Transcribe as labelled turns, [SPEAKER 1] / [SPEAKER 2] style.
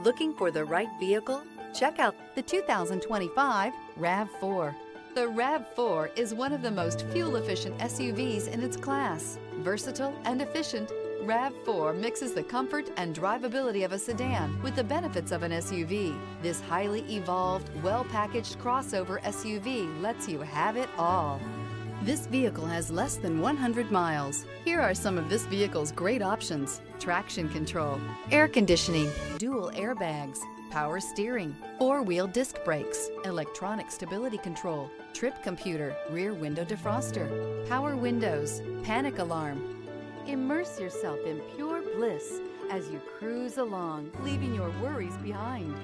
[SPEAKER 1] Looking for the right vehicle? Check out the 2025 RAV4. The RAV4 is one of the most fuel-efficient SUVs in its class. Versatile and efficient, RAV4 mixes the comfort and drivability of a sedan with the benefits of an SUV. This highly evolved, well-packaged crossover SUV lets you have it all. This vehicle has less than 100 miles. Here are some of this vehicle's great options: traction control, air conditioning, dual airbags, power steering, four-wheel disc brakes, electronic stability control, trip computer, rear window defroster, power windows, panic alarm. Immerse yourself in pure bliss as you cruise along, leaving your worries behind.